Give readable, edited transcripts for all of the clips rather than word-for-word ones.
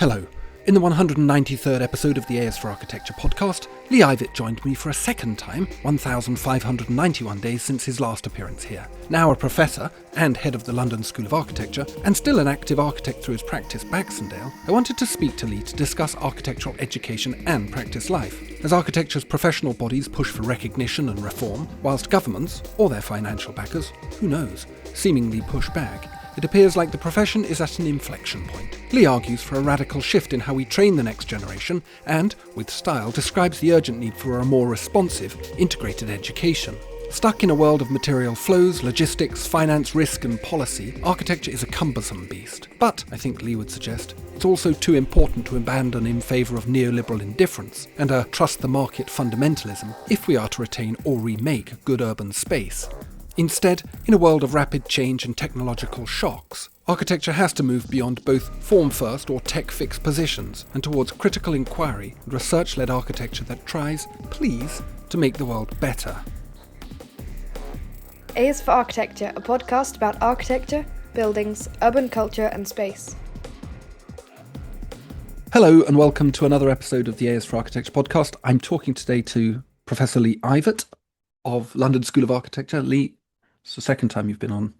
Hello. In the 193rd episode of the A is for Architecture podcast, Lee Ivett joined me for a second time, 1,591 days since his last appearance here. Now a professor and head of the London School of Architecture, and still an active architect through his practice Baxendale, I wanted to speak to Lee to discuss architectural education and practice life. As architecture's professional bodies push for recognition and reform, whilst governments, or their financial backers, who knows, seemingly push back, it appears like the profession is at an inflection point. Lee argues for a radical shift in how we train the next generation and, with style, describes the urgent need for a more responsive, integrated education. Stuck in a world of material flows, logistics, finance, risk and policy, architecture is a cumbersome beast. But, I think Lee would suggest, it's also too important to abandon in favour of neoliberal indifference and a trust-the-market fundamentalism if we are to retain or remake good urban space. Instead, in a world of rapid change and technological shocks, architecture has to move beyond both form-first or tech-fixed positions and towards critical inquiry and research-led architecture that tries, please, to make the world better. A is for Architecture, a podcast about architecture, buildings, urban culture and space. Hello and welcome to another episode of the A is for Architecture podcast. I'm talking today to Professor Lee Ivett of London School of Architecture. Lee, it's the second time you've been on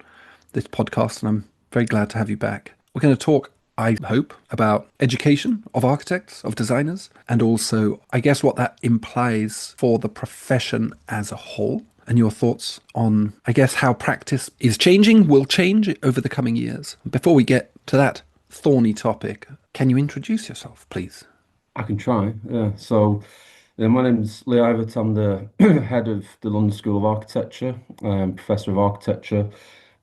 this podcast and I'm very glad to have you back. We're going to talk, I hope, about education of architects, of designers, and also, I guess, what that implies for the profession as a whole, and your thoughts on, I guess, how practice is changing, will change over the coming years. Before we get to that thorny topic, can you introduce yourself, please? I can try, yeah. My name's Lee Ivett. I'm the head of the London School of Architecture, Professor of Architecture.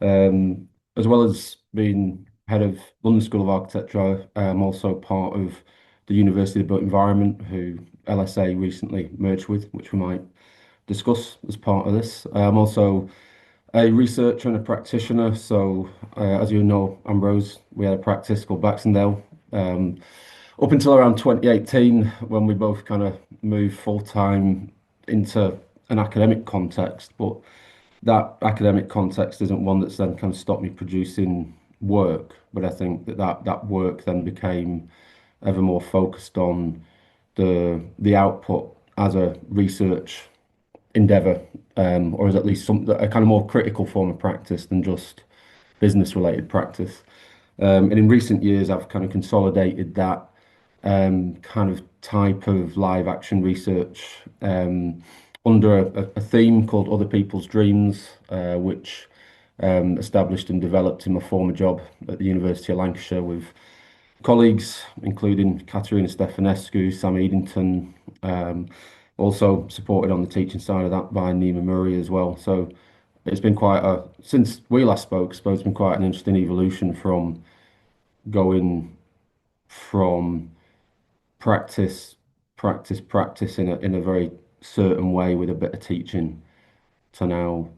As well as being head of London School of Architecture, I'm also part of the University of the Built Environment, who LSA recently merged with, which we might discuss as part of this. I'm also a researcher and a practitioner. So, as you know, Ambrose, we had a practice called Baxendale. Up until around 2018, when we both kind of moved full-time into an academic context, but that academic context isn't one that's then kind of stopped me producing work. But I think that work then became ever more focused on the output as a research endeavour, or as at least a kind of more critical form of practice than just business-related practice. And in recent years, I've kind of consolidated that kind of type of live action research under a theme called Other People's Dreams, which established and developed in my former job at the University of Lancashire with colleagues, including Katerina Stefanescu, Sam Edington, also supported on the teaching side of that by Nima Murray as well. So it's been since we last spoke, I suppose it's been quite an interesting evolution from going from practice in a very certain way with a bit of teaching to now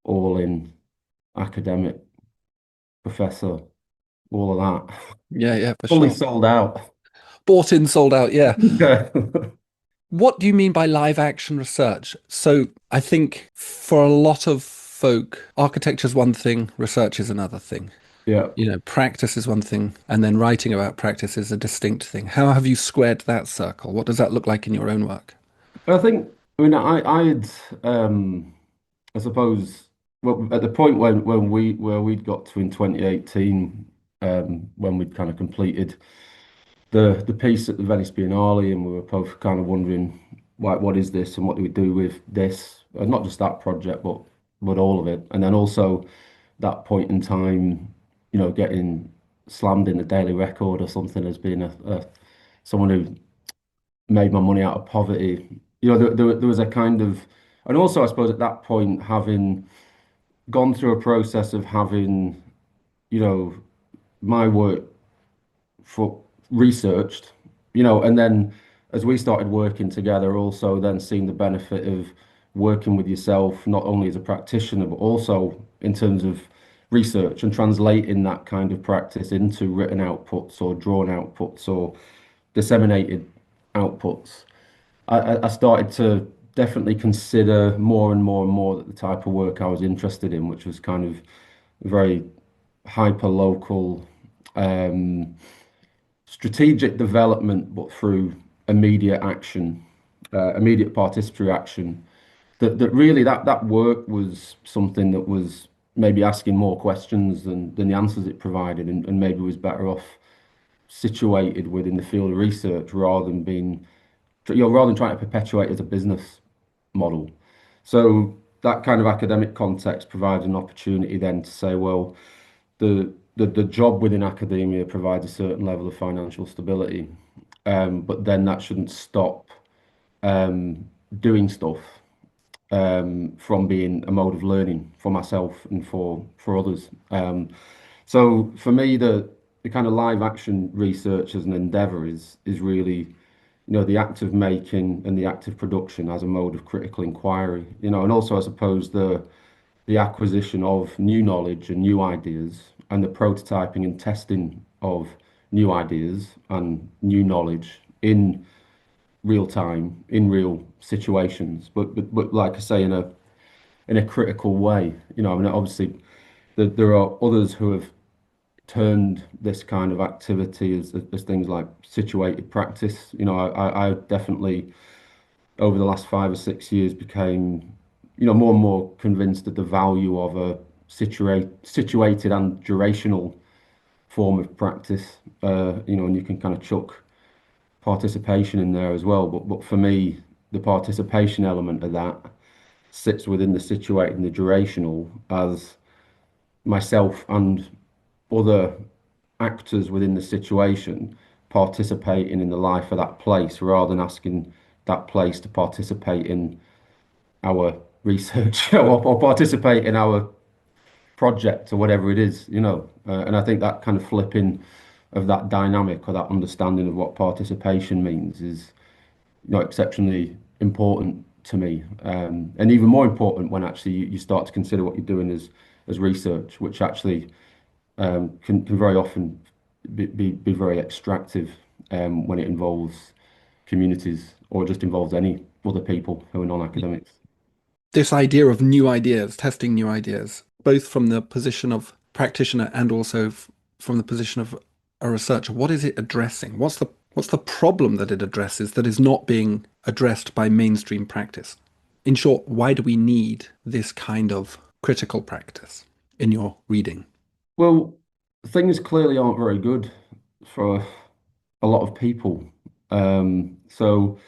all in academic professor, all of that. Yeah, for Fully sure. sold out. Bought in, sold out, yeah. Yeah. What do you mean by live action research? So I think for a lot of folk, architecture is one thing, research is another thing. Yeah. Practice is one thing, and then writing about practice is a distinct thing. How have you squared that circle? What does that look like in your own work? I suppose, well, at the point where we'd got to in 2018, when we'd kind of completed the piece at the Venice Biennale, and we were both kind of wondering, what is this and what do we do with this? Not just that project, but all of it. And then also that point in time, getting slammed in the Daily Record or something as being someone who made my money out of poverty. There was a kind of, and also I suppose at that point, having gone through a process of having, my work for researched, and then as we started working together, also then seeing the benefit of working with yourself, not only as a practitioner, but also in terms of research and translating that kind of practice into written outputs or drawn outputs or disseminated outputs. I started to definitely consider more and more and more that the type of work I was interested in, which was kind of very hyper local, strategic development, but through immediate action, immediate participatory action. That really that work was something that was maybe asking more questions than the answers it provided, and maybe was better off situated within the field of research rather than being, rather than trying to perpetuate as a business model. So that kind of academic context provides an opportunity then to say, well, the job within academia provides a certain level of financial stability, but then that shouldn't stop doing stuff from being a mode of learning for myself and for others. So for me, the kind of live action research as an endeavor is really, the act of making and the act of production as a mode of critical inquiry, and also I suppose the acquisition of new knowledge and new ideas and the prototyping and testing of new ideas and new knowledge in real time, in real situations, but like I say, in a critical way. I mean, obviously there are others who have turned this kind of activity as things like situated practice. I definitely over the last 5 or 6 years became, more and more convinced that the value of a situated and durational form of practice. And you can kind of chuck participation in there as well. But for me, the participation element of that sits within the situated and the durational as myself and other actors within the situation participating in the life of that place rather than asking that place to participate in our research or participate in our project or whatever it is, and I think that kind of flipping of that dynamic or that understanding of what participation means is, exceptionally important to me, and even more important when actually you start to consider what you're doing as research, which actually can very often be very extractive when it involves communities or just involves any other people who are non-academics. This idea of new ideas, testing new ideas, both from the position of practitioner and also from the position of a researcher, what is it addressing? What's the problem that it addresses that is not being addressed by mainstream practice? In short, why do we need this kind of critical practice in your reading? Well, things clearly aren't very good for a lot of people. So,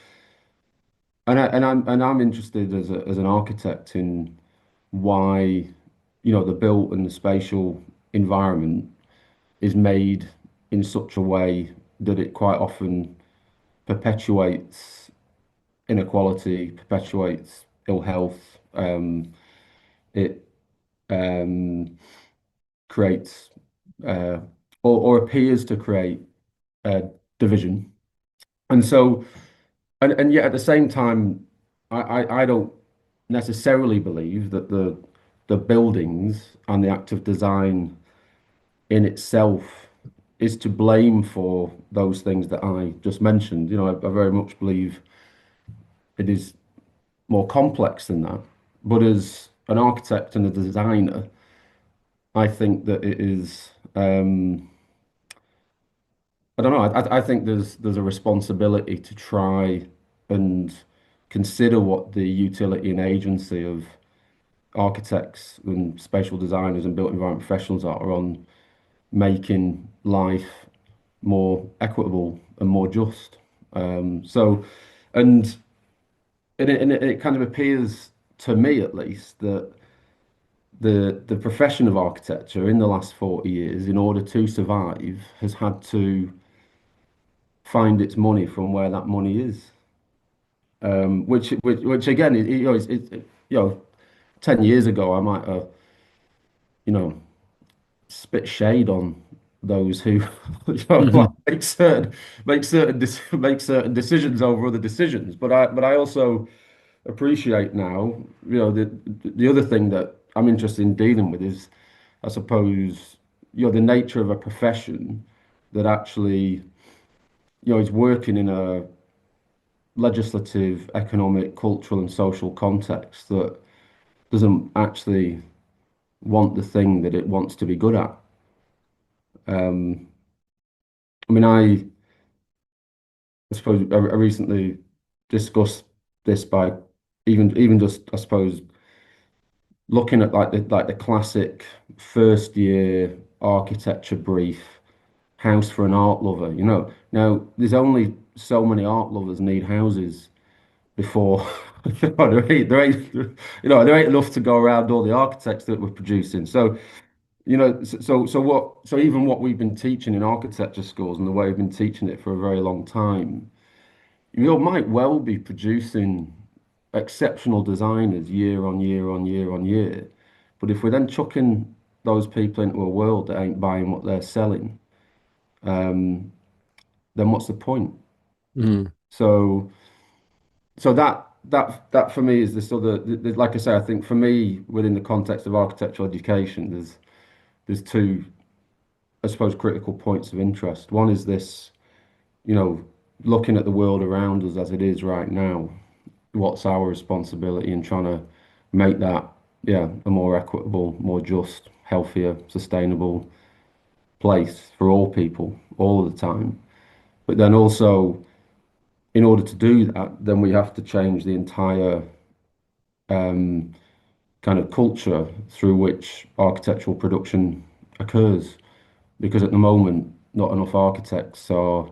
and I'm interested as an architect in why, the built and the spatial environment is made in such a way that it quite often perpetuates inequality, perpetuates ill health. It um, creates or appears to create division. And so, and yet at the same time, I don't necessarily believe that the buildings and the act of design in itself is to blame for those things that I just mentioned. I very much believe it is more complex than that. But as an architect and a designer, I think that it is. I don't know. I think there's a responsibility to try and consider what the utility and agency of architects and spatial designers and built environment professionals are on making life more equitable and more just. So, and it kind of appears to me, at least, that the profession of architecture in the last 40 years, in order to survive, has had to find its money from where that money is. Which again, it 10 years ago, I might have, you know, spit shade on those who like, Hmm. make certain decisions over other decisions. But I also appreciate now, the other thing that I'm interested in dealing with is, I suppose, the nature of a profession that actually, is working in a legislative, economic, cultural, and social context that doesn't actually want the thing that it wants to be good at. I mean, I suppose I recently discussed this by even just I suppose looking at like the classic first year architecture brief house for an art lover, you know. Now there's only so many art lovers need houses before there ain't enough to go around all the architects that we're producing. So, so even what we've been teaching in architecture schools and the way we've been teaching it for a very long time, you might well be producing exceptional designers year on year on year on year. But if we're then chucking those people into a world that ain't buying what they're selling, um, then what's the point? Mm. So, so that for me is the sort of like I say, I think for me within the context of architectural education, there's two, I suppose, critical points of interest. One is this, you know, looking at the world around us as it is right now, what's our responsibility in trying to make that, yeah, a more equitable, more just, healthier, sustainable place for all people all the time. But then also, in order to do that, then we have to change the entire um, kind of culture through which architectural production occurs. Because at the moment, not enough architects are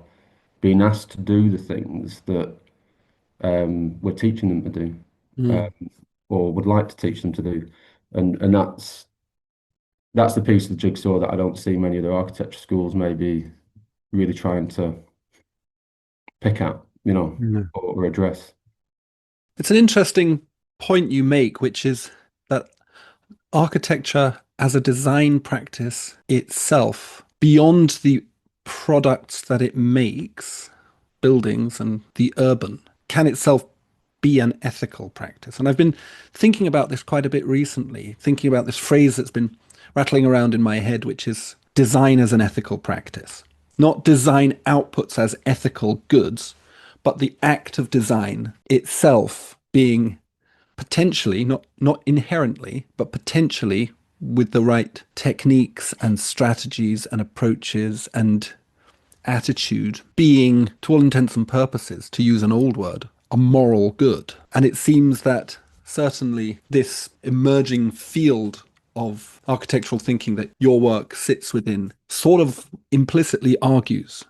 being asked to do the things that we're teaching them to do, Mm. or would like to teach them to do. And that's the piece of the jigsaw that I don't see many of the architecture schools maybe really trying to pick at, Mm. or address. It's an interesting point you make, which is that architecture as a design practice itself, beyond the products that it makes, buildings and the urban, can itself be an ethical practice. And I've been thinking about this quite a bit recently, thinking about this phrase that's been rattling around in my head, which is design as an ethical practice. Not design outputs as ethical goods, but the act of design itself being potentially, not inherently, but potentially with the right techniques and strategies and approaches and attitude being, to all intents and purposes, to use an old word, a moral good. And it seems that certainly this emerging field of architectural thinking that your work sits within sort of implicitly argues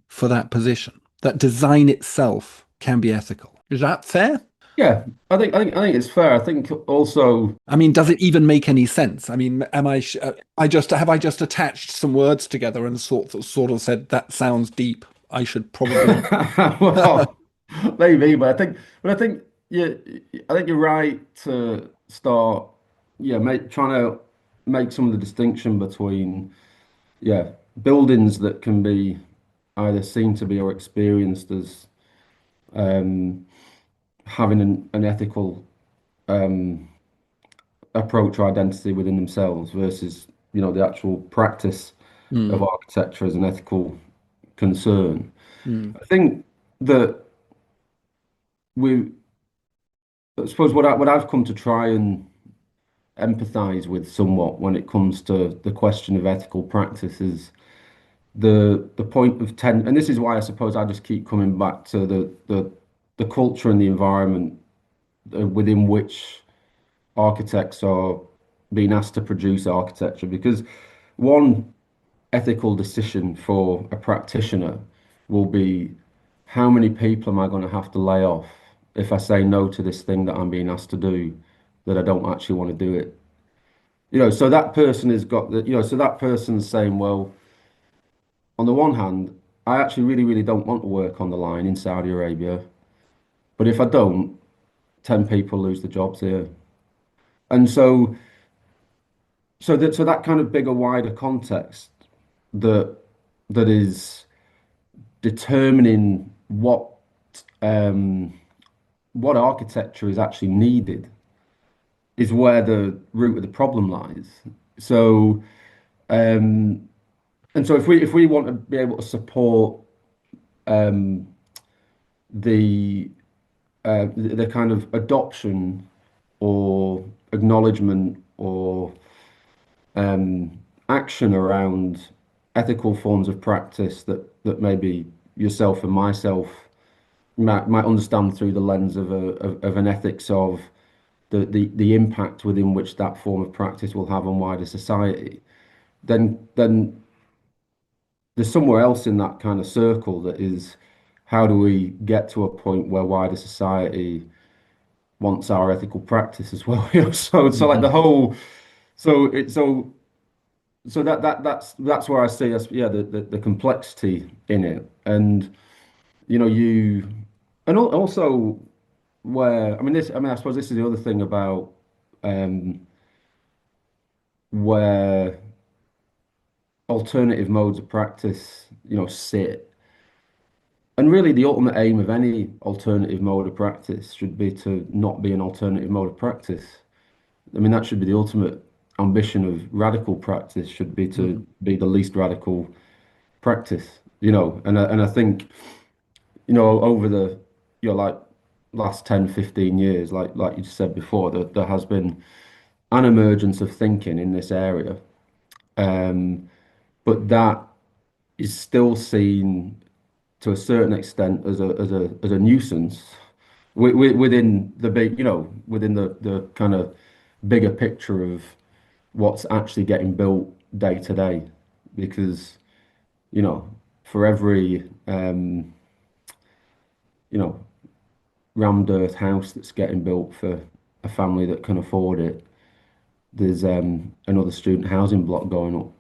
for that position, that design itself can be ethical. Is that fair? Yeah, I think it's fair. I think also, I mean, does it even make any sense? I mean, am I? I just have I just attached some words together and sort of said that sounds deep. I should probably. well, maybe, but I think, yeah, I think you're right to start, yeah, trying to make some of the distinction between, yeah, buildings that can be either seen to be or experienced as um, having an ethical um, approach or identity within themselves versus, the actual practice of Mm, architecture as an ethical concern. mm, I think that we, I suppose what I've come to try and empathize with somewhat when it comes to the question of ethical practice is the point of and this is why I suppose I just keep coming back to the culture and the environment within which architects are being asked to produce architecture, because one ethical decision for a practitioner will be, how many people am I going to have to lay off if I say no to this thing that I'm being asked to do, that I don't actually want to do it? So that person has got so that person's saying, well, on the one hand, I actually really, really don't want to work on the line in Saudi Arabia, but if I don't, 10 people lose their jobs here. And so that kind of bigger, wider context that that is determining um, what architecture is actually needed is where the root of the problem lies. So, um, and so if we want to be able to support um, the the kind of adoption or acknowledgement or action around ethical forms of practice that maybe yourself and myself might understand through the lens of an ethics of the impact within which that form of practice will have on wider society, then there's somewhere else in that kind of circle that is how do we get to a point where wider society wants our ethical practice as well? So like the Hmm. whole so it so that's where I see us, yeah, the complexity in it. And you and also where I suppose this is the other thing about um where alternative modes of practice, sit. And really, the ultimate aim of any alternative mode of practice should be to not be an alternative mode of practice. I mean, that should be the ultimate ambition of radical practice, should be Hmm. to be the least radical practice, and I think, over the, like last 10, 15 years, like you said before, there has been an emergence of thinking in this area. Um, but that is still seen to a certain extent as a nuisance within the big, within the kind of bigger picture of what's actually getting built day to day. Because, you know, for every you know, rammed earth house that's getting built for a family that can afford it, there's another student housing block going up,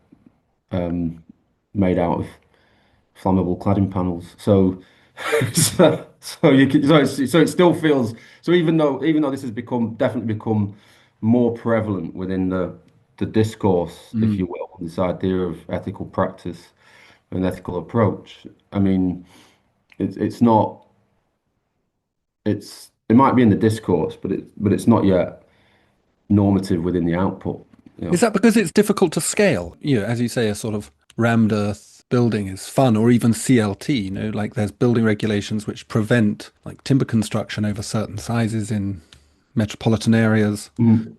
made out of flammable cladding panels. So it still feels, so even though this has definitely become more prevalent within the discourse, if Mm. you will, this idea of ethical practice and ethical approach. I mean, it's not it might be in the discourse, but it's not yet normative within the output. You Is know. that because it's difficult to scale? As you say, a sort of rammed earth building is fun, or even CLT, like there's building regulations which prevent like timber construction over certain sizes in metropolitan areas. Mm.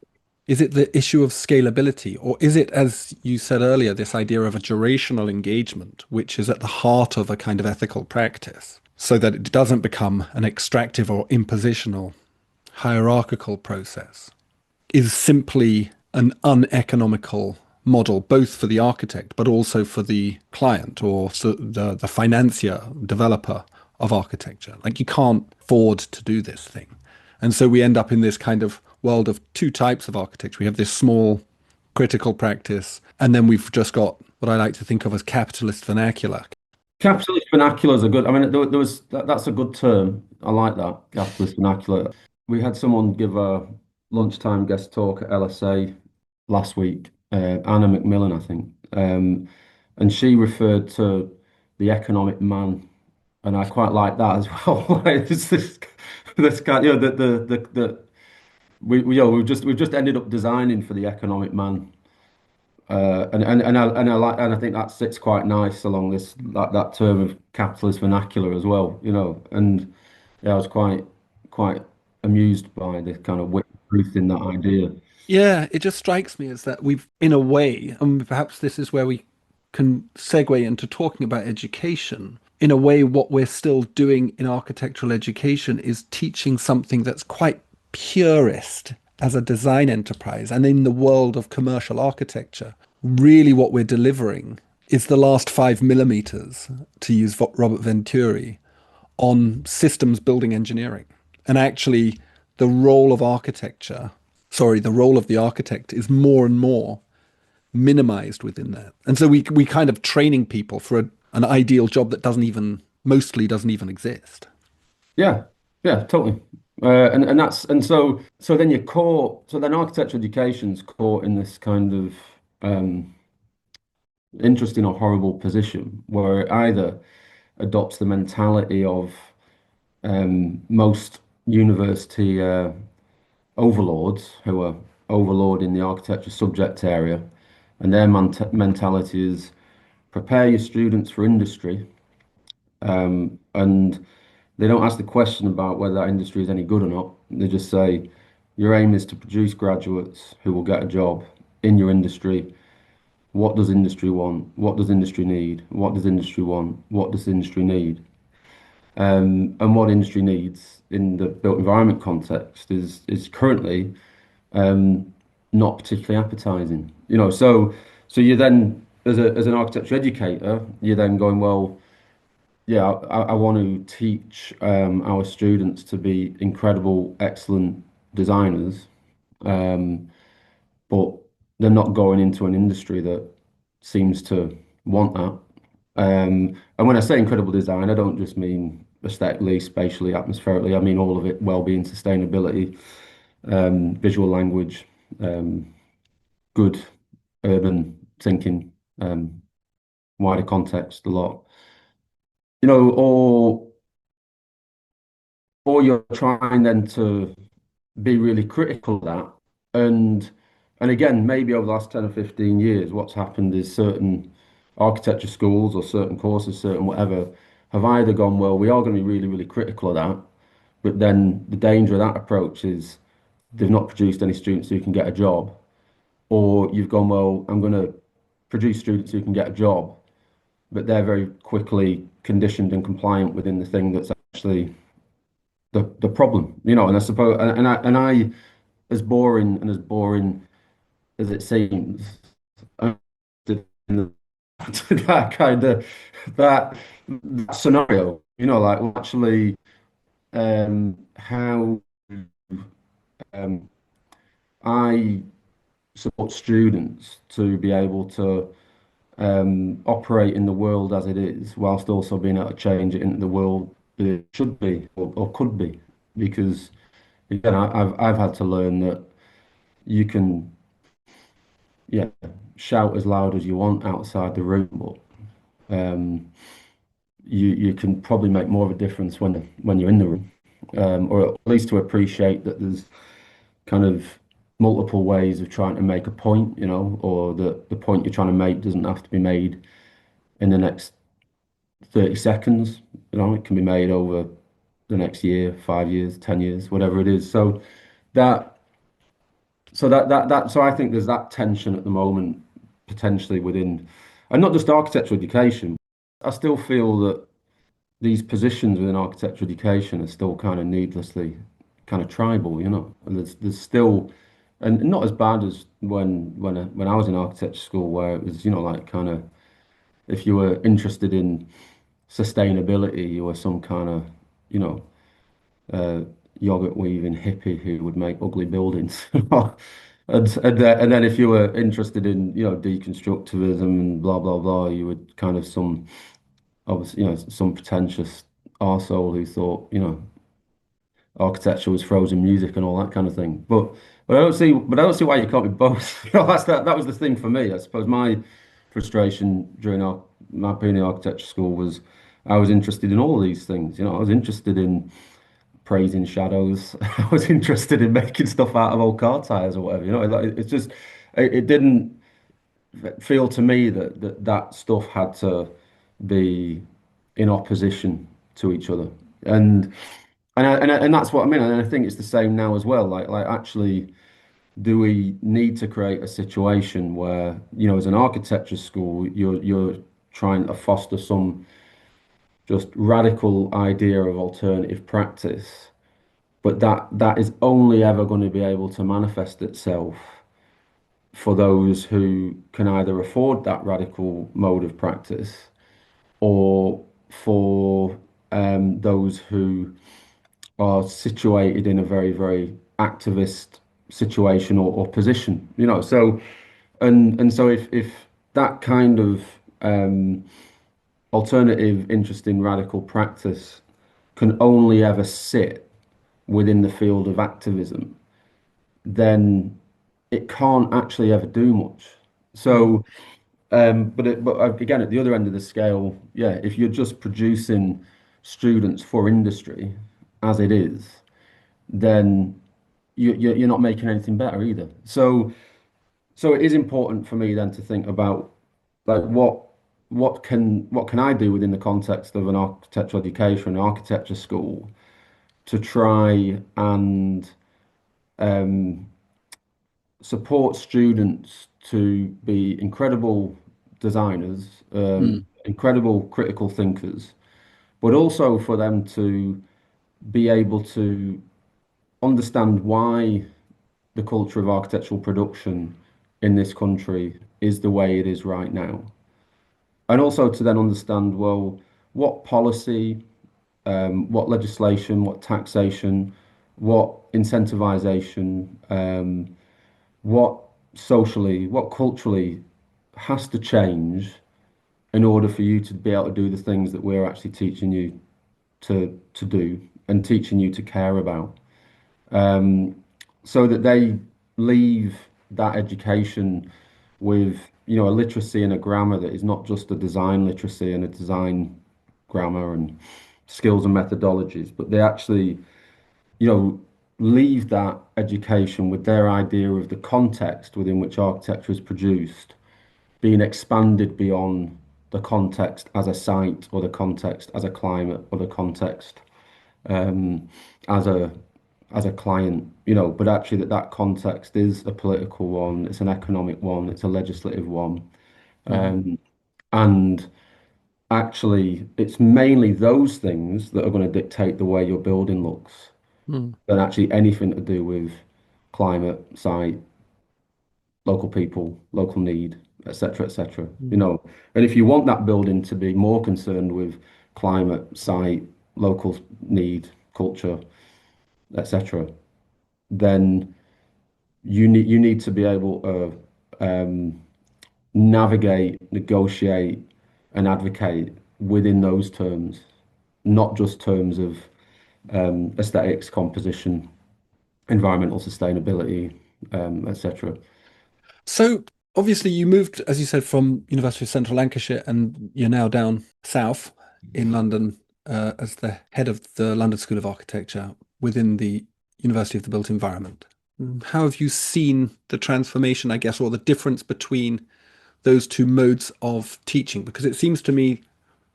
Is it the issue of scalability, or is it, as you said earlier, this idea of a durational engagement, which is at the heart of a kind of ethical practice, so that it doesn't become an extractive or impositional hierarchical process? Is simply an uneconomical model, both for the architect, but also for the client or the financier, developer of architecture. Like you can't afford to do this thing. And so we end up in this kind of world of two types of architecture. We have this small critical practice, and then we've just got what I like to think of as capitalist vernacular. Capitalist vernaculars are good. I mean, that's a good term. I like that, capitalist vernacular. We had someone give a lunchtime guest talk at LSA last week, Anna McMillan, I think, and she referred to the economic man, and I quite like that as well. Like, it's this kind, we've just ended up designing for the economic man. And I think that sits quite nice along that term of capitalist vernacular as well, And yeah, I was quite amused by the kind of wit and truth in that idea. Yeah, it just strikes me as that we've, in a way, and perhaps this is where we can segue into talking about education. In a way, what we're still doing in architectural education is teaching something that's quite purist as a design enterprise. And in the world of commercial architecture, really what we're delivering is the last 5 millimeters, to use Robert Venturi, on systems building engineering. And actually, the role of architecture, sorry, the role of the architect is more and more minimized within that. And so we kind of training people for an ideal job that mostly doesn't even exist. Yeah, yeah, totally. And so then then architecture education's caught in this kind of interesting or horrible position where it either adopts the mentality of most university overlords who are overlording the architecture subject area, and their mentality is prepare your students for industry, and they don't ask the question about whether that industry is any good or not. They just say your aim is to produce graduates who will get a job in your industry. What does industry want? What does industry need? What does industry want? What does industry need? And what industry needs in the built environment context is currently um, not particularly appetizing. So you then as an architecture educator, you're then going, well, yeah, I want to teach our students to be incredible, excellent designers, um, but they're not going into an industry that seems to want that. And when I say incredible design, I don't just mean aesthetically, spatially, atmospherically. I mean all of it: well-being, sustainability, visual language, um, good urban thinking, um, wider context, a lot. Or you're trying then to be really critical of that. And and again, maybe over the last 10 or 15 years, what's happened is certain architecture schools or certain courses, certain whatever, have either gone, well, we are going to be really, really critical of that. But then the danger of that approach is they've not produced any students who can get a job. Or you've gone, well, I'm going to produce students who can get a job, but they're very quickly conditioned and compliant within the thing that's actually the problem, and I suppose, and I, as boring as it seems, I'm interested in that kind of that scenario, like actually, how um, I support students to be able to operate in the world as it is, whilst also being able to change it into the world that it should be or could be, because again, I've had to learn that you can, yeah, shout as loud as you want outside the room, but you can probably make more of a difference when you're in the room, or at least to appreciate that there's kind of multiple ways of trying to make a point, or that the point you're trying to make doesn't have to be made in the next 30 seconds. It can be made over the next year, 5 years, 10 years, whatever it is. That so I think there's that tension at the moment potentially within, and not just architecture education. I still feel that these positions within architecture education are still kind of needlessly kind of tribal. And there's still, and not as bad as when I was in architecture school, where it was, like kind of, if you were interested in sustainability, you were some kind of, you know uh, yogurt weaving hippie who would make ugly buildings. And then if you were interested in, deconstructivism and blah blah blah, you would kind of some, obviously, some pretentious arsehole who thought, architecture was frozen music and all that kind of thing. But I don't see why you can't be both. That was the thing for me. I suppose my frustration during my being in architecture school was I was interested in all of these things. I was interested in praising shadows. I was interested in making stuff out of old car tires or whatever. It's just it didn't feel to me that stuff had to be in opposition to each other. And that's what I mean. And I think it's the same now as well. Like actually, do we need to create a situation where, as an architecture school, you're trying to foster some just radical idea of alternative practice, but that is only ever going to be able to manifest itself for those who can either afford that radical mode of practice, or for those who are situated in a very, very activist situation or position. So if that kind of alternative, interesting, radical practice can only ever sit within the field of activism, then it can't actually ever do much. So, but again, at the other end of the scale, yeah, if you're just producing students for industry as it is, then you're not making anything better either. So it is important for me then to think about, like, what can I do within the context of an architectural education, an architecture school, to try and um, support students to be incredible designers, Mm. incredible critical thinkers, but also for them to be able to understand why the culture of architectural production in this country is the way it is right now. And also to then understand, well, what policy, what legislation, what taxation, what incentivization, what socially, what culturally has to change in order for you to be able to do the things that we're actually teaching you to do and teaching you to care about. Um, so that they leave that education with, a literacy and a grammar that is not just a design literacy and a design grammar and skills and methodologies, but they actually, you know, leave that education with their idea of the context within which architecture is produced being expanded beyond the context as a site or the context as a climate or the context um, as a client, but actually that context is a political one, it's an economic one, it's a legislative one. Mhm. Um, and actually, it's mainly those things that are going to dictate the way your building looks Mm. than actually anything to do with climate, site, local people, local need, etc., etc. Mm. And if you want that building to be more concerned with climate, site, local need, culture, etc., then you need to be able to navigate, negotiate, and advocate within those terms, not just terms of aesthetics, composition, environmental sustainability, etc. So obviously you moved, as you said, from University of Central Lancashire, and you're now down south in London as the head of the London School of Architecture within the University of the Built Environment. How have you seen the transformation, I guess, or the difference between those two modes of teaching? Because it seems to me,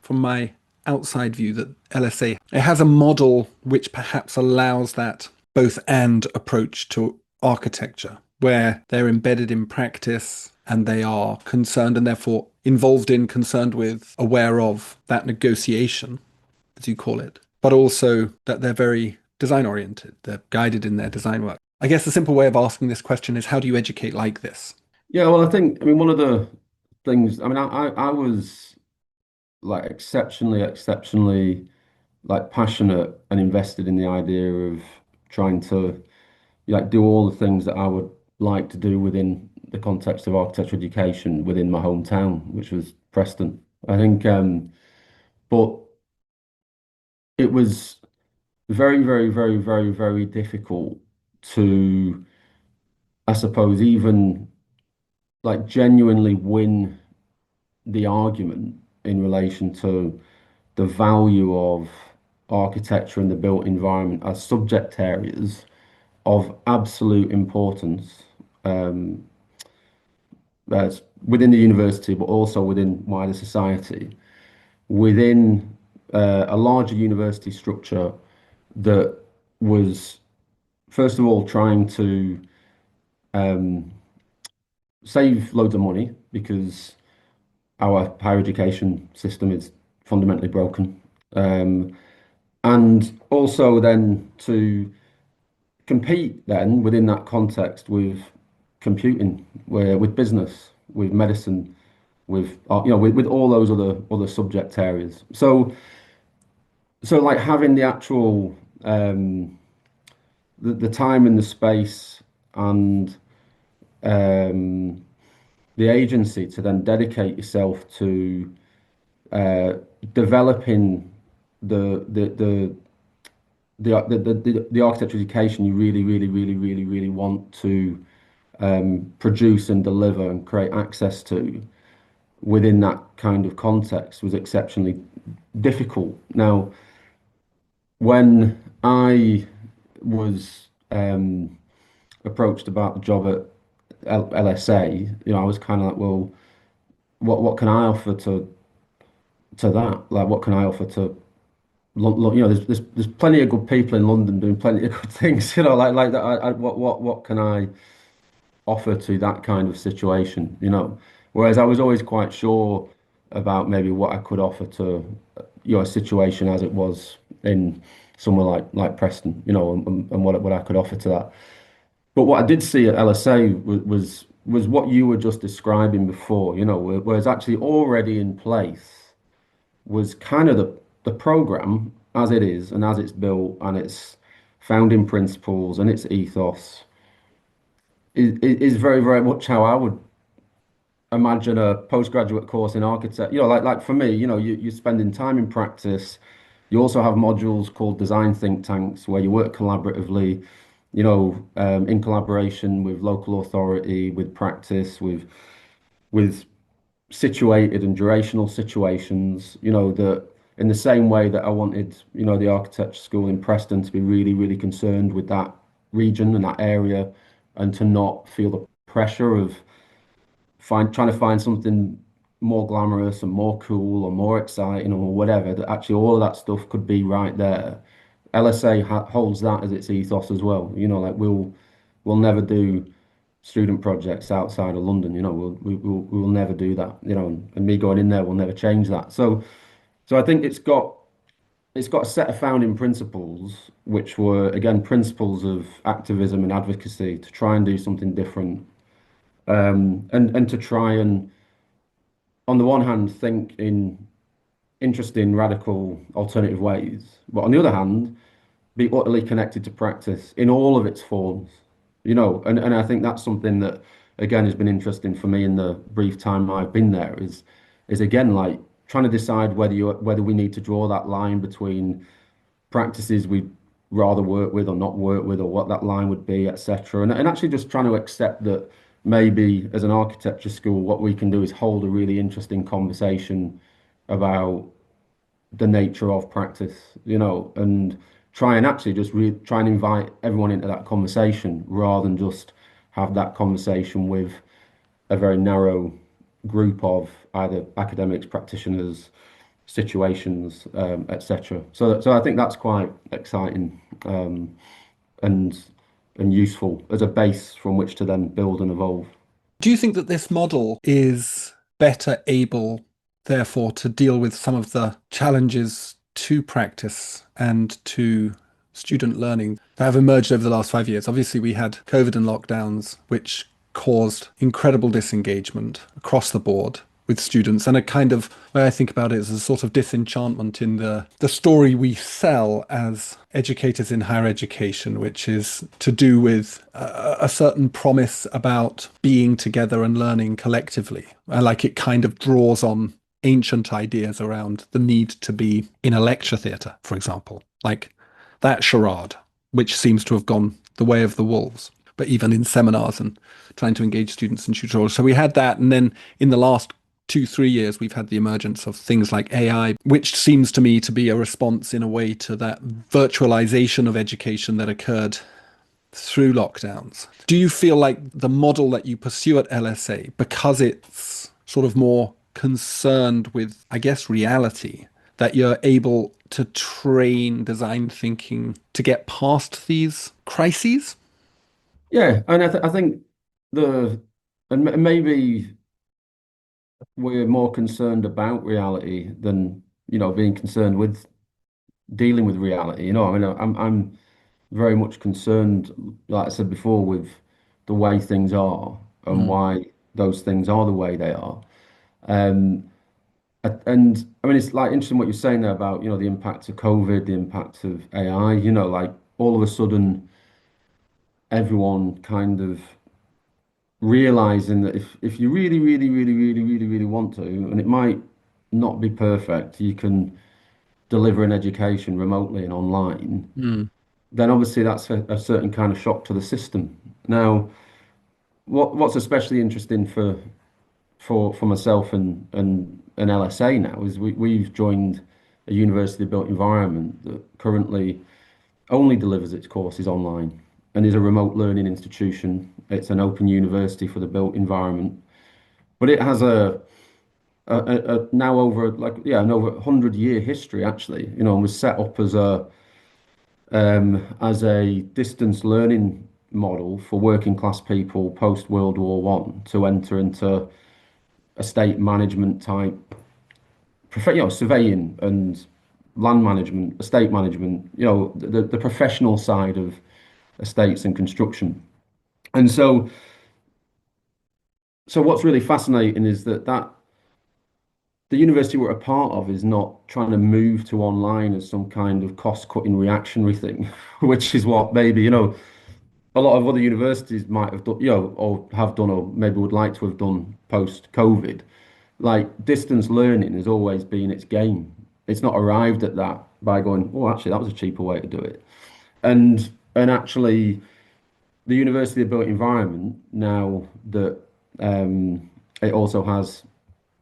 from my outside view, that LSA it has a model which perhaps allows that both and approach to architecture, where they're embedded in practice and they are concerned and therefore involved in, concerned with, aware of that negotiation, as you call it, but also that they're very design oriented. They're guided in their design work. I guess the simple way of asking this question is, how do you educate like this? Yeah, well, I mean, one of the things, I mean, I was like exceptionally like passionate and invested in the idea of trying to like do all the things that I would like to do within the context of architecture education within my hometown, which was Preston. I think, but it was very, very, very, very, very difficult to, I suppose, even like genuinely win the argument in relation to the value of architecture and the built environment as subject areas of absolute importance um, within the university, but also within wider society, within a larger university structure that was, first of all, trying to um, save loads of money because our higher education system is fundamentally broken. And also then to compete then within that context with computing, with business, with medicine, with all those other subject areas. So like having the actual the time and the space and um, the agency to then dedicate yourself to uh, developing the the the the architecture education you really, really, really, really, really want to produce and deliver and create access to within that kind of context was exceptionally difficult. Now, when I was approached about the job at LSA, I was kind of like, well, what can I offer to that? Like, what can I offer to there's plenty of good people in London doing plenty of good things, like that. What can I offer to that kind of situation? Whereas I was always quite sure about maybe what I could offer to, your situation as it was in somewhere like Preston, and what I could offer to that. But what I did see at LSA was what you were just describing before, whereas actually already in place was kind of the program as it is and as it's built and its founding principles and its ethos is very, very much how I would imagine a postgraduate course in architect. Like for me, you're spending time in practice. You also have modules called design think tanks where you work collaboratively, in collaboration with local authority, with practice, with situated and durational situations, that in the same way that I wanted, the architecture school in Preston to be really, really concerned with that region and that area and to not feel the pressure of trying to find something more glamorous and more cool or more exciting or whatever, that actually all of that stuff could be right there. LSA holds that as its ethos as well. Like we'll never do student projects outside of London. We will never do that. And me going in there will never change that. So I think it's got a set of founding principles, which were again principles of activism and advocacy to try and do something different, and to try and, on the one hand, think in interesting, radical, alternative ways, but on the other hand, be utterly connected to practice in all of its forms. And I think that's something that again has been interesting for me in the brief time I've been there is again like trying to decide whether we need to draw that line between practices we'd rather work with or not work with, or what that line would be, etc. And actually just trying to accept that maybe as an architecture school, what we can do is hold a really interesting conversation about the nature of practice, and try and actually just try and invite everyone into that conversation rather than just have that conversation with a very narrow group of either academics, practitioners, situations, etc. So I think that's quite exciting, and useful as a base from which to then build and evolve. Do you think that this model is better able, therefore, to deal with some of the challenges to practice and to student learning that have emerged over the last 5 years? Obviously, we had COVID and lockdowns, which caused incredible disengagement across the board with students, and a kind of, way I think about it, is a sort of disenchantment in the story we sell as educators in higher education, which is to do with a certain promise about being together and learning collectively. Like it kind of draws on ancient ideas around the need to be in a lecture theatre, for example, like that charade, which seems to have gone the way of the wolves, but even in seminars and trying to engage students in tutorials. So we had that. And then in the last 2-3 years, we've had the emergence of things like AI, which seems to me to be a response in a way to that virtualization of education that occurred through lockdowns. Do you feel like the model that you pursue at LSA, because it's sort of more concerned with, I guess, reality, that you're able to train design thinking to get past these crises? Yeah, and I think the and maybe we're more concerned about reality than being concerned with dealing with reality. I mean, I'm very much concerned, like I said before, with the way things are and Mm. why those things are the way they are. Um, and I mean, it's like interesting what you're saying there about the impact of COVID, the impact of AI. Like all of a sudden, everyone kind of realizing that if you really, really, really, really, really, really want to, and it might not be perfect, you can deliver an education remotely and online, Mm. then obviously that's a certain kind of shock to the system. Now, what's especially interesting for myself and LSA now is we've joined a university built environment that currently only delivers its courses online and is a remote learning institution. It's an open university for the built environment, but it has a now over an over 100-year history actually, and was set up as a distance learning model for working class people post World War One to enter into estate management type, surveying and land management, estate management, the professional side of estates and construction. And so what's really fascinating is that the university we're a part of is not trying to move to online as some kind of cost-cutting reactionary thing, which is what maybe, a lot of other universities might have done, or have done, or maybe would like to have done post-COVID. Like distance learning has always been its game. It's not arrived at that by going, oh, actually, that was a cheaper way to do it. And actually, the University of Built Environment, now that it also has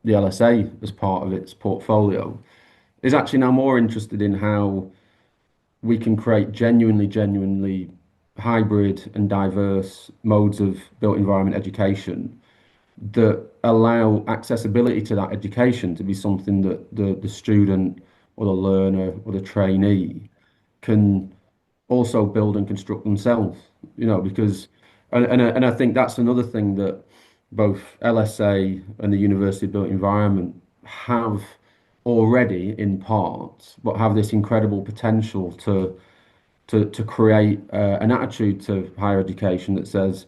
the LSA as part of its portfolio, is actually now more interested in how we can create genuinely hybrid and diverse modes of built environment education that allow accessibility to that education to be something that the student or the learner or the trainee can also build and construct themselves, because, and I think that's another thing that both LSA and the University of Built Environment have already in parts, but have this incredible potential to create an attitude to higher education that says,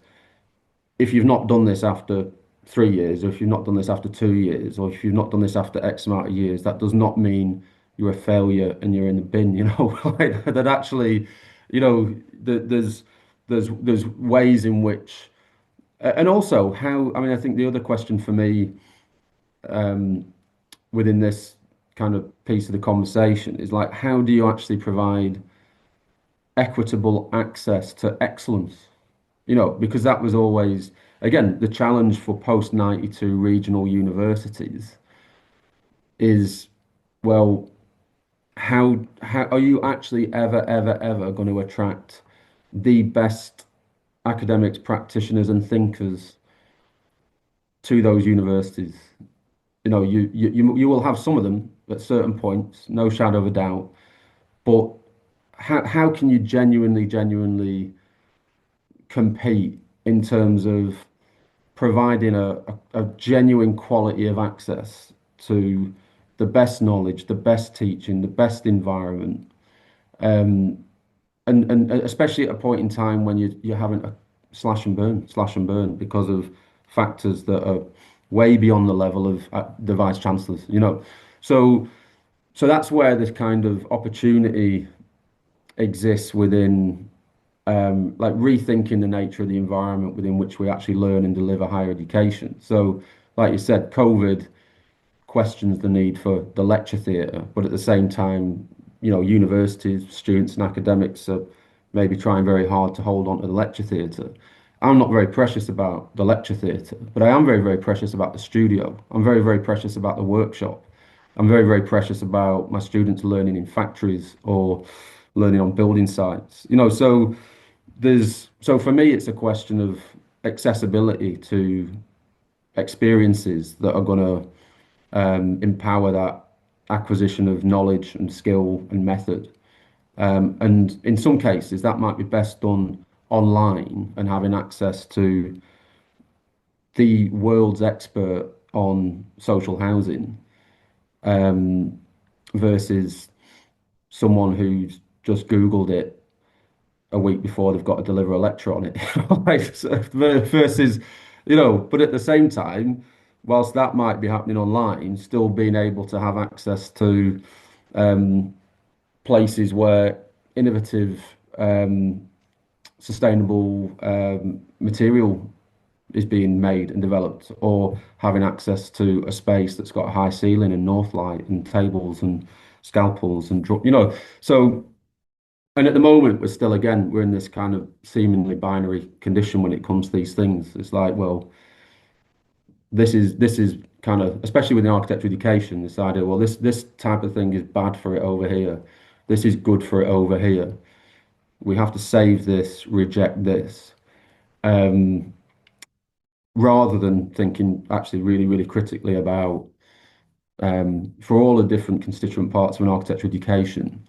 if you've not done this after 3 years, or if you've not done this after 2 years, or if you've not done this after X amount of years, that does not mean you're a failure and you're in the bin, like that actually, there's ways in which, and also how, I mean, I think the other question for me within this kind of piece of the conversation is like, how do you actually provide equitable access to excellence? Because that was always, again, the challenge for post 92 regional universities is, well, how are you actually ever going to attract the best academics, practitioners, and thinkers to those universities? You will have some of them at certain points, no shadow of a doubt, but how can you genuinely compete in terms of providing a genuine quality of access to the best knowledge, the best teaching, the best environment, and especially at a point in time when you're having a slash and burn because of factors that are way beyond the level of the vice chancellors, So that's where this kind of opportunity exists within like rethinking the nature of the environment within which we actually learn and deliver higher education. So, like you said, COVID questions the need for the lecture theatre, but at the same time, universities, students, and academics are maybe trying very hard to hold on to the lecture theatre. I'm not very precious about the lecture theatre, but I am very precious about the studio. I'm very precious about the workshop. I'm very precious about my students learning in factories or learning on building sites. So for me, it's a question of accessibility to experiences that are going to empower that acquisition of knowledge and skill and method. And in some cases, that might be best done online and having access to the world's expert on social housing versus someone who's just Googled it a week before they've got to deliver a lecture on it. Like, versus, but at the same time, whilst that might be happening online, still being able to have access to places where innovative, sustainable material is being made and developed, or having access to a space that's got a high ceiling and north light and tables and scalpels and so. And at the moment, we're in this kind of seemingly binary condition when it comes to these things. It's like, well, this is kind of, especially within architecture education, this idea, well, this type of thing is bad for it over here. This is good for it over here. We have to save this, reject this, rather than thinking actually really critically about, for all the different constituent parts of an architecture education,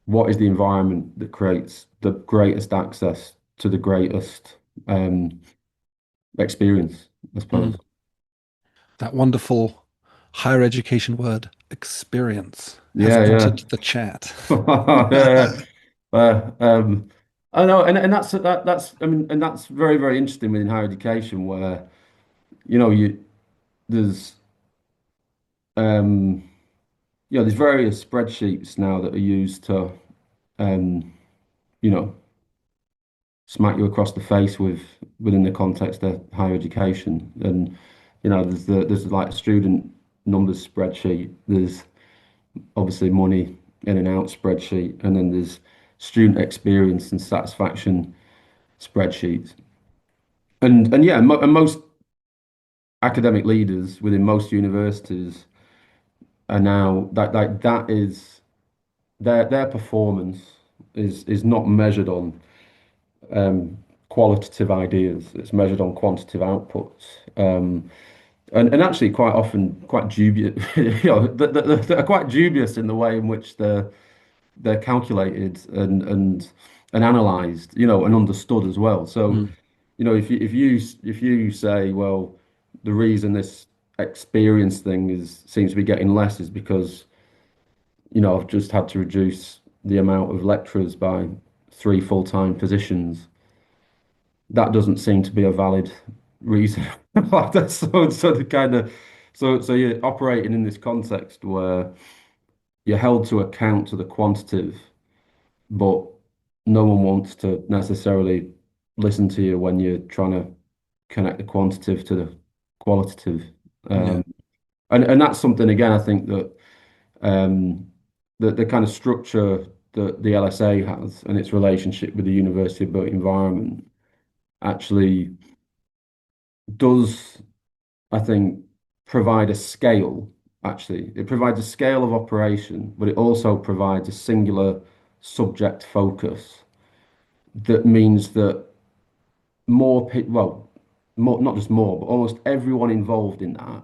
what is the environment that creates the greatest access to the greatest experience, I suppose. That wonderful higher education word, experience has Yeah, yeah. entered the chat. Yeah, yeah. I know, and that's I mean, and that's very, very interesting within higher education, where you there's um there's various spreadsheets now that are used to um you know smack you across the face within the context of higher education, and there's like a student numbers spreadsheet. There's obviously money in and out spreadsheet, and then there's student experience and satisfaction spreadsheets. And yeah, and most academic leaders within most universities are now that is their performance is not measured on um, qualitative ideas. It's measured on quantitative outputs. And actually quite often quite dubious, they're quite dubious in the way in which they're calculated and analysed, and understood as well. So, Mm, if you say, well, the reason this experience thing seems to be getting less is because, I've just had to reduce the amount of lecturers by 3 full-time positions. That doesn't seem to be a valid reason. Like that, so the kind of so you're operating in this context where you're held to account to the quantitative, but no one wants to necessarily listen to you when you're trying to connect the quantitative to the qualitative. yeah, Um, and that's something again I think that the kind of structure that the LSA has and its relationship with the University of Built Environment actually does, I think, provide a scale. Actually, it provides a scale of operation, but it also provides a singular subject focus that means that not just more, but almost everyone involved in that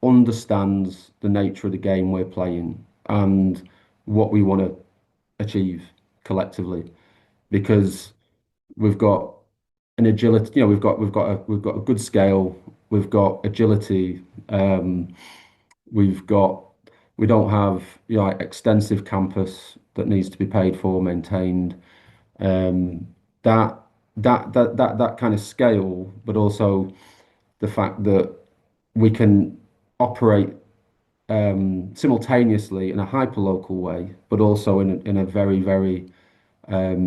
understands the nature of the game we're playing and what we want to achieve collectively. Because we've got an agility, we've got a good scale, we've got agility, we've got we don't have like extensive campus that needs to be paid for, maintained. Um, that that kind of scale, but also the fact that we can operate simultaneously in a hyperlocal way, but also in a very, very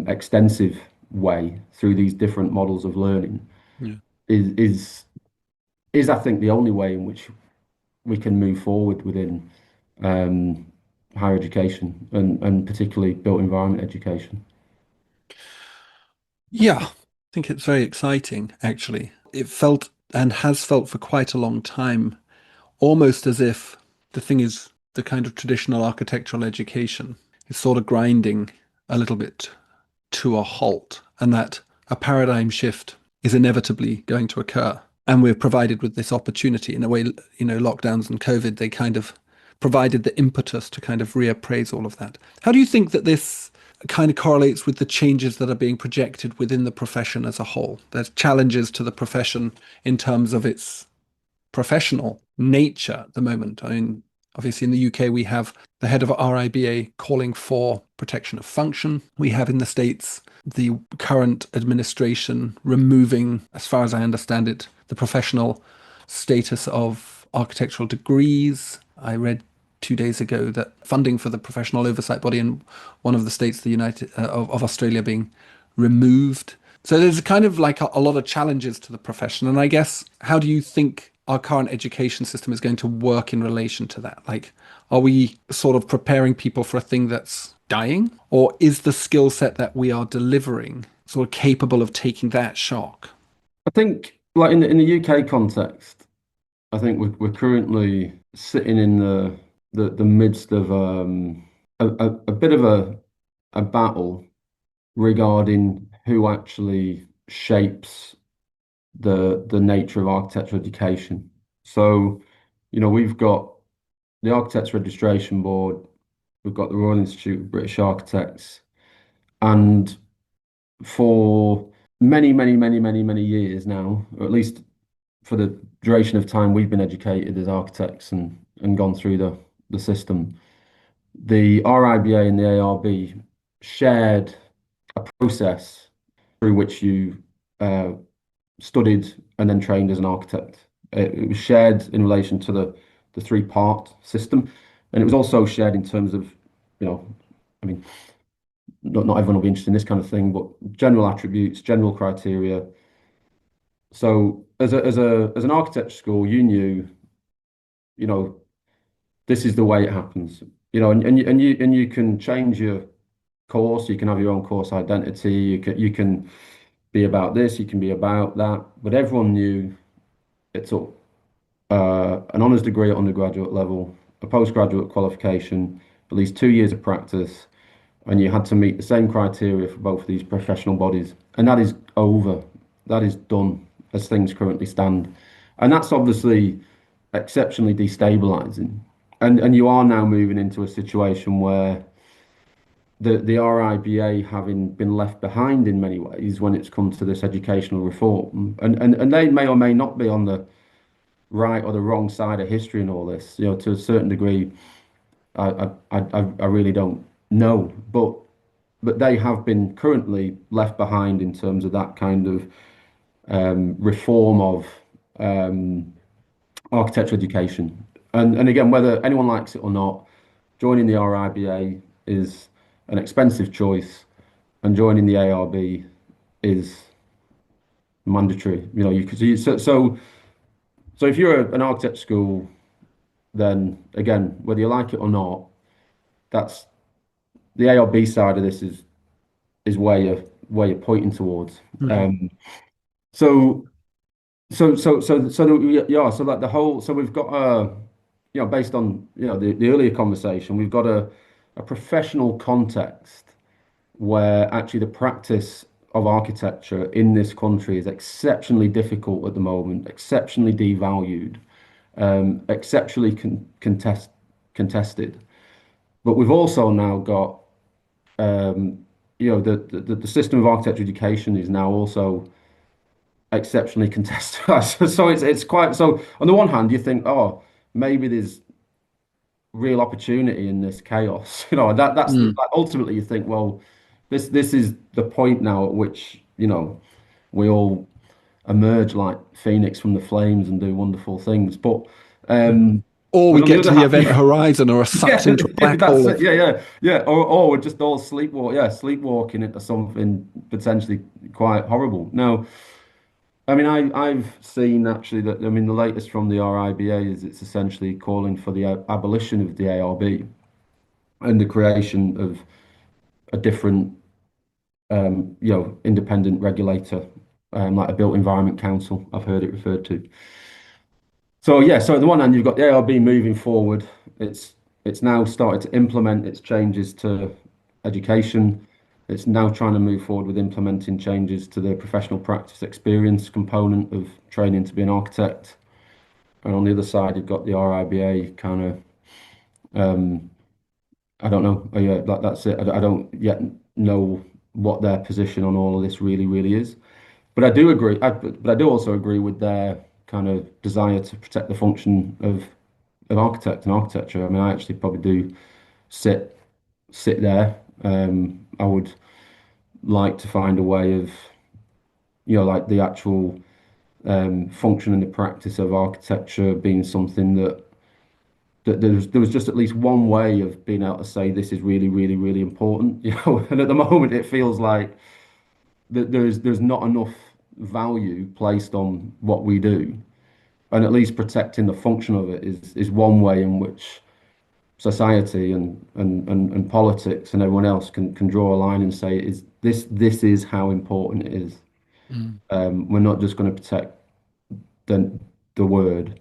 extensive way through these different models of learning yeah. is is is I think the only way in which we can move forward within um, higher education and particularly built environment education. Yeah, I think it's very exciting, actually. It felt and has felt for quite a long time, almost as if the thing is the kind of traditional architectural education is sort of grinding a little bit to a halt, and that a paradigm shift is inevitably going to occur. And we're provided with this opportunity in a way, lockdowns and COVID, they kind of provided the impetus to kind of reappraise all of that. How do you think that this kind of correlates with the changes that are being projected within the profession as a whole? There's challenges to the profession in terms of its professional nature at the moment. I mean, obviously in the UK, we have the head of RIBA calling for protection of function. We have in the States the current administration removing, as far as I understand it, the professional status of architectural degrees. I read 2 days ago that funding for the professional oversight body in one of the states, the United of Australia, being removed. So there's kind of like a lot of challenges to the profession. And I guess, how do you think our current education system is going to work in relation to that? Like, are we sort of preparing people for a thing that's dying? Or is the skill set that we are delivering sort of capable of taking that shock? I think, like in the UK context, I think we're currently sitting in the midst of a bit of a battle regarding who actually shapes the nature of architectural education. So, we've got the Architects Registration Board, we've got the Royal Institute of British Architects, and for many, many, many, many, many years now, or at least for the duration of time we've been educated as architects and gone through the system, the RIBA and the ARB shared a process through which you studied and then trained as an architect. It was shared in relation to the three-part system, and it was also shared in terms of, I mean, not everyone will be interested in this kind of thing, but general attributes, general criteria. So as an architecture school, you knew, you know, this is the way it happens, and you can change your course, you can have your own course identity, you can be about this, you can be about that, but everyone knew it's up an honours degree at undergraduate level, a postgraduate qualification, at least 2 years of practice, and you had to meet the same criteria for both of these professional bodies. And that is over. That is done as things currently stand. And that's obviously exceptionally destabilizing. And you are now moving into a situation where the RIBA having been left behind in many ways when it's come to this educational reform. And they may or may not be on the right or the wrong side of history and all this. To a certain degree, I really don't know. But they have been currently left behind in terms of that kind of reform of architecture education. And again, whether anyone likes it or not, joining the RIBA is an expensive choice, and joining the ARB is mandatory. You could see so if you're an architecture school, then again, whether you like it or not, that's the ARB side of this is where you're pointing towards. So like the whole, so we've got based on the earlier conversation, we've got a professional context where actually the practice of architecture in this country is exceptionally difficult at the moment, exceptionally devalued, exceptionally contested. But we've also now got the system of architecture education is now also exceptionally contested. So it's quite so. On the one hand, you think, oh, maybe there's real opportunity in this chaos. That's like, ultimately you think, well, this is the point now at which we all emerge like phoenix from the flames and do wonderful things. But or we on the get to other the hand, event horizon or are sucked into a black that's hole. it. Yeah. Or we're just all sleepwalking into something potentially quite horrible. Now, I mean, I've seen actually that. I mean, the latest from the RIBA is it's essentially calling for the abolition of the ARB and the creation of a different, independent regulator, like a built environment council. I've heard it referred to. So yeah, so at the one hand, you've got the ARB moving forward. It's now started to implement its changes to education. It's now trying to move forward with implementing changes to the professional practice experience component of training to be an architect. And on the other side, you've got the RIBA kind of, I don't know, yeah, that's it. I don't yet know what their position on all of this really, really is. But I do agree, but I do also agree with their kind of desire to protect the function of architect and architecture. I mean, I actually probably do sit there. I would like to find a way of, like the actual function and the practice of architecture being something that there was just at least one way of being able to say this is really, really, really important, And at the moment, it feels like there's not enough value placed on what we do, and at least protecting the function of it is one way in which society and politics and everyone else can draw a line and say is this is how important it is. We're not just going to protect the word.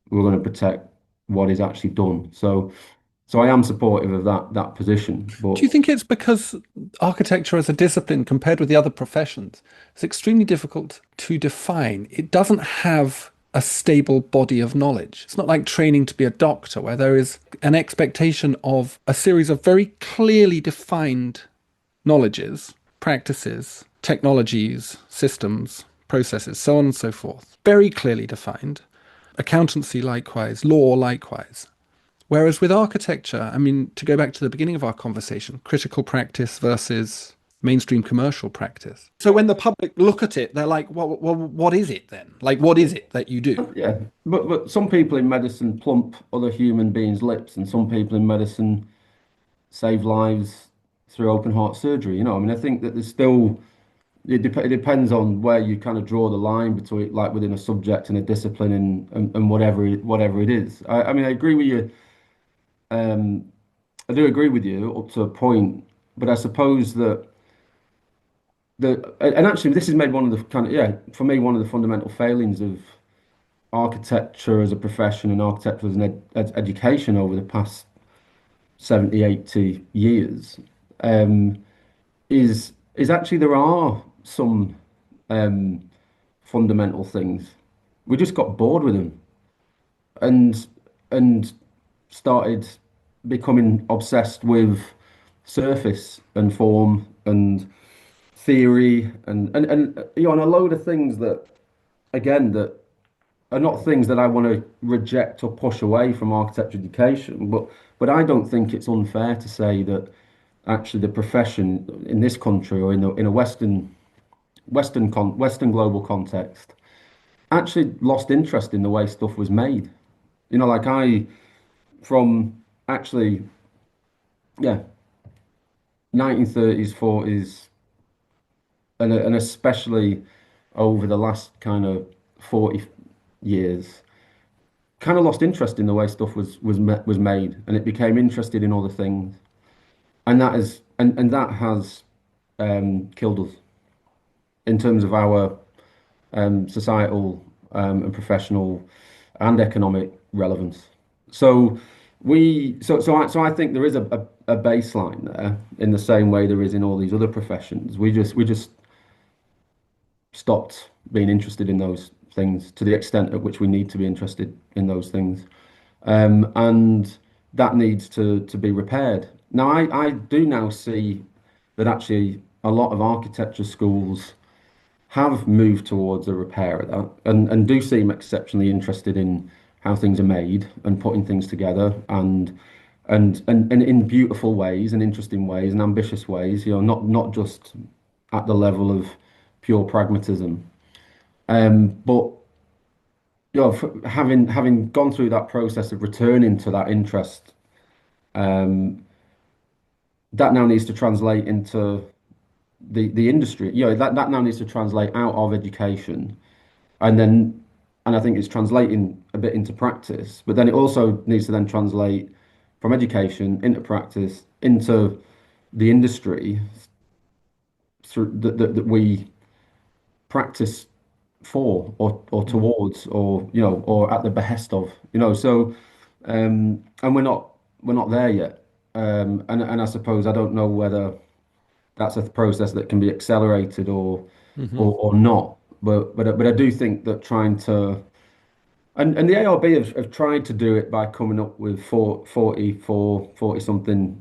We're going to protect what is actually done. So I am supportive of that position. But Do you think it's because architecture as a discipline compared with the other professions is extremely difficult to define? It doesn't have a stable body of knowledge. It's not like training to be a doctor where there is an expectation of a series of very clearly defined knowledges, practices, technologies, systems, processes, so on and so forth. Very clearly defined. Accountancy likewise, law likewise. Whereas with architecture, I mean, to go back to the beginning of our conversation, critical practice versus mainstream commercial practice. So when the public look at it, they're like, well, what is it then? Like, what is it that you do? Yeah, but some people in medicine plump other human beings' lips, and some people in medicine save lives through open heart surgery. I mean, I think that there's still it depends on where you kind of draw the line between, like, within a subject and a discipline, and whatever it is. I mean, I agree with you. Um, I do agree with you up to a point, but I suppose that and actually this has made one of the kind of, yeah, for me, one of the fundamental failings of architecture as a profession and architecture as an education over the past 70, 80 years, um, is actually there are some um, fundamental things. We just got bored with them, and and started becoming obsessed with surface and form and theory, and and a load of things that, again, that are not things that I want to reject or push away from architecture education, but I don't think it's unfair to say that actually the profession in this country, or in a Western global context, actually lost interest in the way stuff was made. Like, from, actually, yeah, 1930s, 40s, and especially over the last kind of 40 years, kind of lost interest in the way stuff was made, and it became interested in other things, and that has killed us in terms of our societal, and professional and economic relevance. So I think there is a baseline there, in the same way there is in all these other professions. We just stopped being interested in those things to the extent at which we need to be interested in those things, and that needs to be repaired. Now, I do now see that actually a lot of architecture schools have moved towards a repair of that, and do seem exceptionally interested in how things are made and putting things together, and in beautiful ways and interesting ways and ambitious ways, not just at the level of pure pragmatism. But having gone through that process of returning to that interest, um, that now needs to translate into the industry. That now needs to translate out of education, and then and I think it's translating a bit into practice, but then it also needs to then translate from education into practice into the industry, through that we practice for, or towards, or at the behest of. So, and we're not there yet. And I suppose I don't know whether that's a process that can be accelerated, Hmm. or not. But I do think that trying to, and the ARB have tried to do it by coming up with 40 something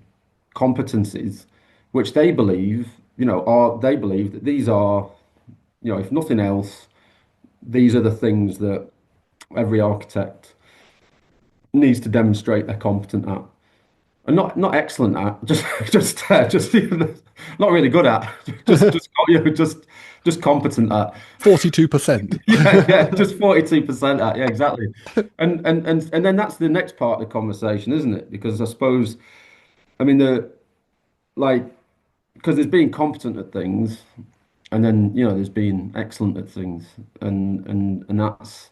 competencies, which they believe that these are, if nothing else, these are the things that every architect needs to demonstrate they're competent at. And not excellent at, just not really good at, just competent at. 42%. Yeah, just 42% at. Yeah, exactly. And then that's the next part of the conversation, isn't it? Because I suppose, I mean, like, because there's being competent at things, and then there's being excellent at things, and that's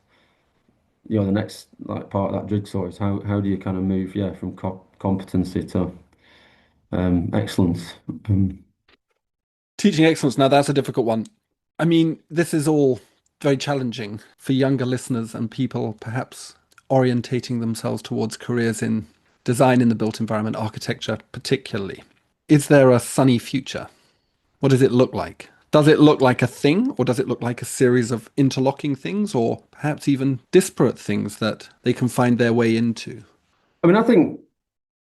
the next, like, part of that jigsaw, is how do you kind of move, yeah, from competency to excellence. Teaching excellence, now that's a difficult one. I mean, this is all very challenging for younger listeners and people perhaps orientating themselves towards careers in design in the built environment, architecture particularly. Is there a sunny future? What does it look like? Does it look like a thing, or does it look like a series of interlocking things, or perhaps even disparate things that they can find their way into? I mean, I think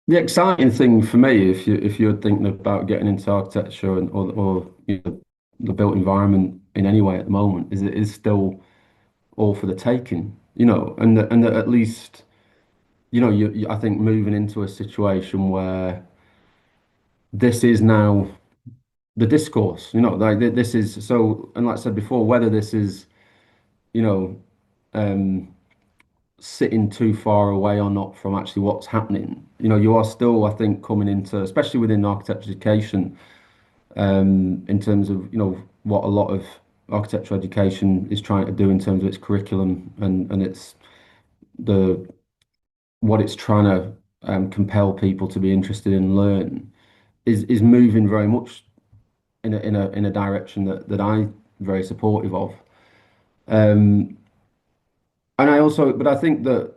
the exciting thing for me, if you're thinking about getting into architecture, or the built environment in any way at the moment, is it is still all for the taking, and that at least I think moving into a situation where this is now the discourse, like this is so, and like I said before, whether this is, you know, um, sitting too far away or not from actually what's happening, you are still, I think, coming into, especially within architecture education, in terms of, what a lot of architecture education is trying to do in terms of its curriculum and its the what it's trying to compel people to be interested in learn is moving very much in a direction that I'm very supportive of. Um, and but I think that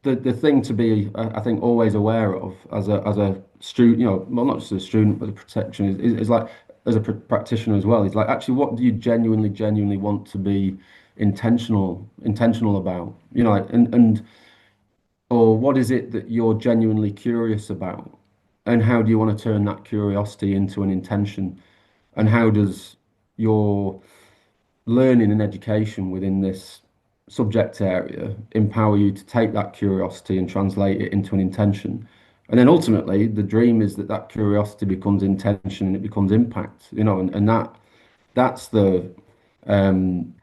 the thing to be, I think, always aware of as a student, well, not just as a student, but a protection is like as a practitioner as well. Is like actually, what do you genuinely want to be intentional about? Like, and or what is it that you're genuinely curious about? And how do you want to turn that curiosity into an intention? And how does your learning and education within this subject area empower you to take that curiosity and translate it into an intention? And then ultimately, the dream is that that curiosity becomes intention and it becomes impact, and that's the and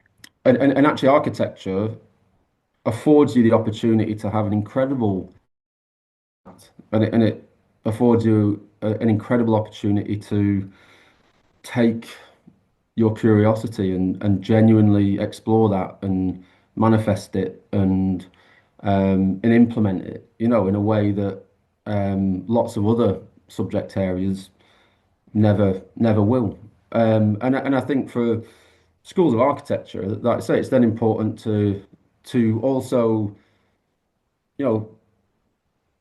actually architecture affords you the opportunity to have an incredible and it affords you an incredible opportunity to take your curiosity and genuinely explore that and manifest it and implement it, in a way that lots of other subject areas never will. And I think for schools of architecture, like I say, it's then important to also, you know,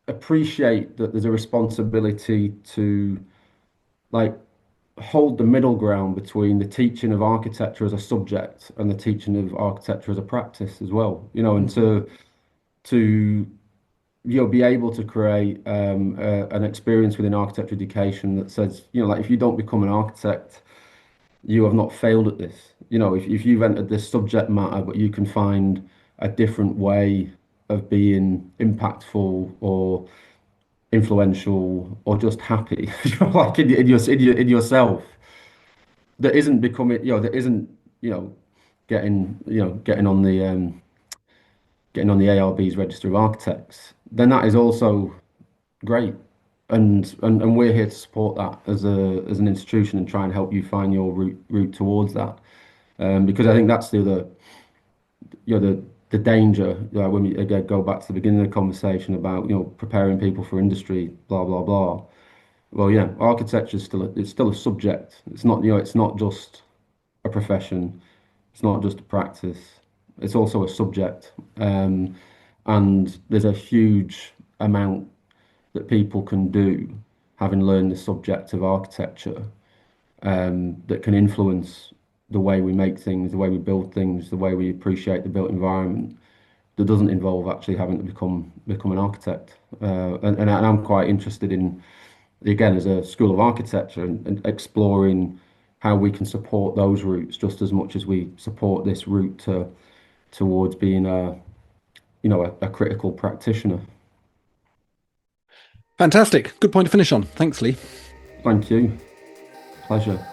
appreciate that there's a responsibility to like hold the middle ground between the teaching of architecture as a subject and the teaching of architecture as a practice as well, and to be able to create an experience within architecture education that says, like if you don't become an architect, you have not failed at this. If you've entered this subject matter, but you can find a different way of being impactful or influential or just happy, like in yourself, that isn't becoming, that isn't, getting on the ARB's register of architects, then that is also great. And we're here to support that as an institution and try and help you find your route towards that. Because I think that's the danger, when we again go back to the beginning of the conversation about, preparing people for industry, blah, blah, blah. Well, yeah, architecture is still a subject. It's not, it's not just a profession. It's not just a practice. It's also a subject. And there's a huge amount that people can do, having learned the subject of architecture, that can influence the way we make things, the way we build things, the way we appreciate the built environment, that doesn't involve actually having to become an architect. And I'm quite interested in, again, as a school of architecture, and exploring how we can support those routes just as much as we support this route towards being a critical practitioner. Fantastic. Good point to finish on. Thanks, Lee. Thank you. Pleasure.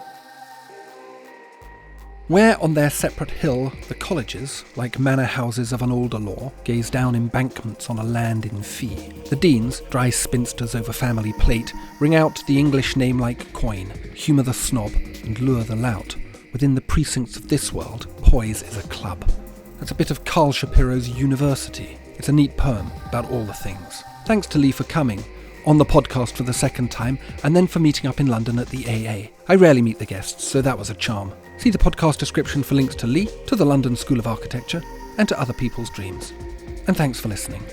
Where on their separate hill the colleges, like manor houses of an older law, gaze down embankments on a land in fee, the deans, dry spinsters over family plate, ring out the English name like coin, humour the snob and lure the lout. Within the precincts of this world, poise is a club. That's a bit of Carl Shapiro's University. It's a neat poem about all the things. Thanks to Lee for coming on the podcast for the second time, and then for meeting up in London at the AA. I rarely meet the guests, so that was a charm. See the podcast description for links to Lee, to the London School of Architecture, and to other people's dreams. And thanks for listening.